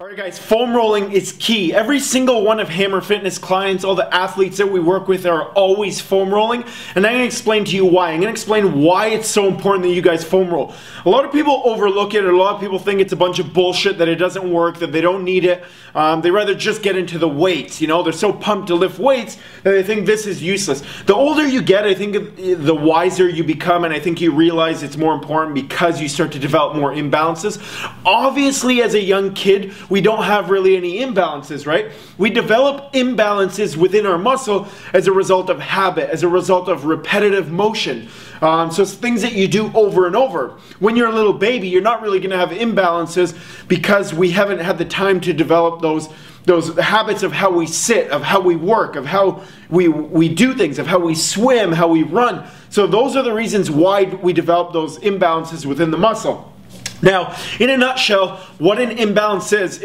Alright guys, foam rolling is key. Every single one of Hammer Fitness clients, all the athletes that we work with are always foam rolling, and I'm going to explain to you why. I'm going to explain why it's so important that you guys foam roll. A lot of people overlook it, or a lot of people think it's a bunch of bullshit, that it doesn't work, that they don't need it. They rather just get into the weights, you know, they're so pumped to lift weights that they think this is useless. The older you get, I think the wiser you become, and I think you realize it's more important because you start to develop more imbalances. Obviously, as a young kid, we don't have really any imbalances, right? We develop imbalances within our muscle as a result of habit, as a result of repetitive motion. So it's things that you do over and over. When you're a little baby, you're not really going to have imbalances because we haven't had the time to develop those habits of how we sit, of how we work, of how we do things, of how we swim, how we run. So those are the reasons why we develop those imbalances within the muscle. Now, in a nutshell, what an imbalance is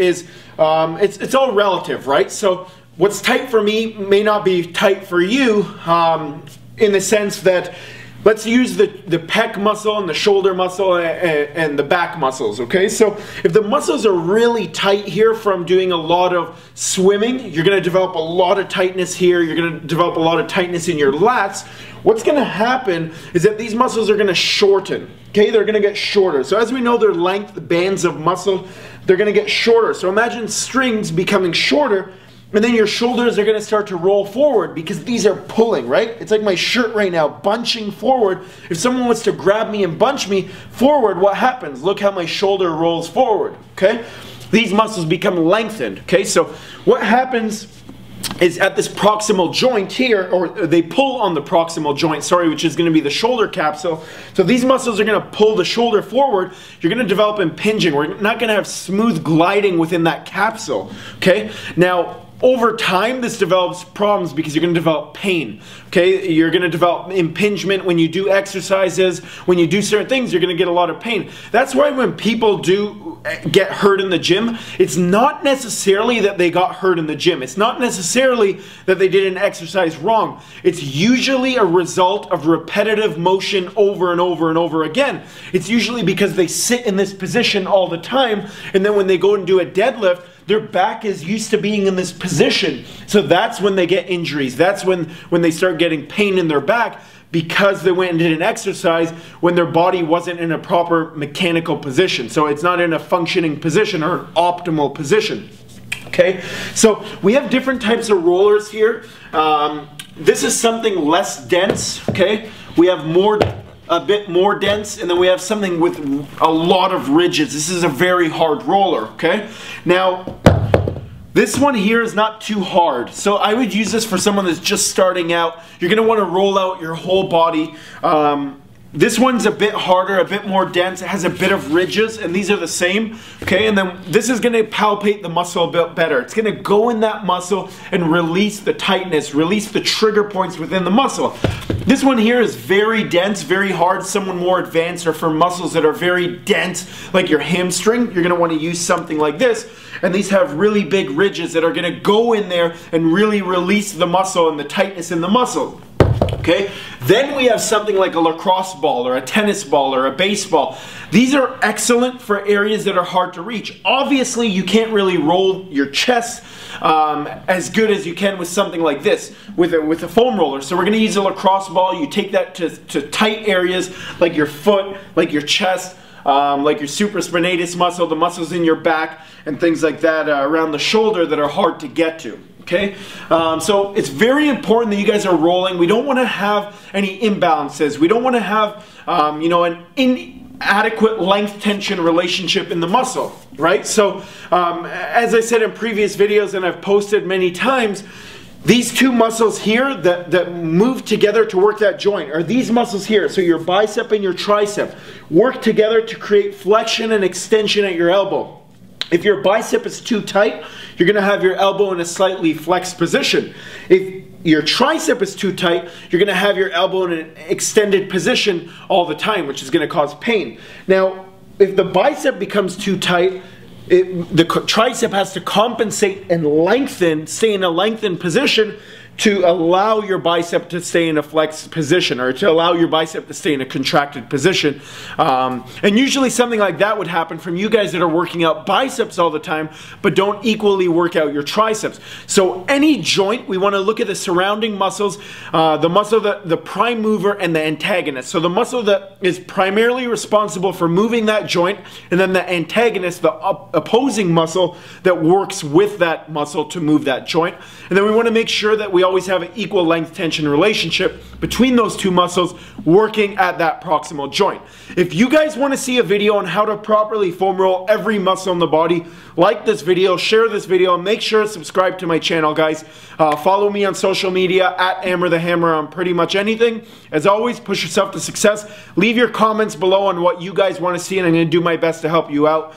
it's all relative, right? So what's tight for me may not be tight for you, in the sense that, let's use the pec muscle and the shoulder muscle and the back muscles, okay? So if the muscles are really tight here from doing a lot of swimming, you're going to develop a lot of tightness here, you're going to develop a lot of tightness in your lats. What's going to happen is that these muscles are going to shorten, okay? They're going to get shorter. So as we know, their length, bands of muscle, they're going to get shorter. So imagine strings becoming shorter, and then your shoulders are going to start to roll forward because these are pulling, right? It's like my shirt right now, bunching forward. If someone wants to grab me and bunch me forward, what happens? Look how my shoulder rolls forward, okay? These muscles become lengthened, okay? So what happens is at this proximal joint here, or they pull on the proximal joint, sorry, which is going to be the shoulder capsule. So these muscles are going to pull the shoulder forward. You're going to develop impinging. We're not going to have smooth gliding within that capsule, okay? Now, over time, this develops problems because you're going to develop pain, okay? You're going to develop impingement when you do exercises. When you do certain things, you're going to get a lot of pain. That's why when people do get hurt in the gym, it's not necessarily that they got hurt in the gym. It's not necessarily that they did an exercise wrong. It's usually a result of repetitive motion over and over and over again. It's usually because they sit in this position all the time, and then when they go and do a deadlift, their back is used to being in this position. So that's when they get injuries. That's when they start getting pain in their back, because they went and did an exercise when their body wasn't in a proper mechanical position. So it's not in a functioning position or an optimal position. Okay, so we have different types of rollers here. This is something less dense, okay? We have a bit more dense, and then we have something with a lot of ridges. This is a very hard roller, okay? Now, this one here is not too hard, so I would use this for someone that's just starting out. You're going to want to roll out your whole body. This one's a bit harder, a bit more dense. It has a bit of ridges, and these are the same, okay? And then this is going to palpate the muscle a bit better. It's going to go in that muscle and release the tightness, release the trigger points within the muscle. This one here is very dense, very hard. Someone more advanced, or for muscles that are very dense, like your hamstring, you're going to want to use something like this. And these have really big ridges that are going to go in there and really release the muscle and the tightness in the muscle. Okay, then we have something like a lacrosse ball or a tennis ball or a baseball. These are excellent for areas that are hard to reach. Obviously, you can't really roll your chest as good as you can with something like this, with a foam roller. So we're going to use a lacrosse ball. You take that to tight areas like your foot, like your chest, like your supraspinatus muscle, the muscles in your back, and things like that around the shoulder that are hard to get to. Okay, so it's very important that you guys are rolling. We don't want to have any imbalances. We don't want to have, you know, an inadequate length tension relationship in the muscle, right? So, as I said in previous videos, and I've posted many times, these two muscles here that move together to work that joint are these muscles here. So your bicep and your tricep work together to create flexion and extension at your elbow. If your bicep is too tight, you're going to have your elbow in a slightly flexed position. If your tricep is too tight, you're going to have your elbow in an extended position all the time, which is going to cause pain. Now, if the bicep becomes too tight, the tricep has to compensate and lengthen, stay in a lengthened position to allow your bicep to stay in a flex position, or to allow your bicep to stay in a contracted position. And usually something like that would happen from you guys that are working out biceps all the time but don't equally work out your triceps. So any joint, we want to look at the surrounding muscles, the muscle, the prime mover and the antagonist. So the muscle that is primarily responsible for moving that joint, and then the antagonist, the opposing muscle that works with that muscle to move that joint. And then we want to make sure that we always have an equal length tension relationship between those two muscles working at that proximal joint. If you guys want to see a video on how to properly foam roll every muscle in the body, like this video, share this video, and make sure to subscribe to my channel, guys. Follow me on social media at Amer the Hammer on pretty much anything. As always, push yourself to success. Leave your comments below on what you guys want to see, and I'm going to do my best to help you out.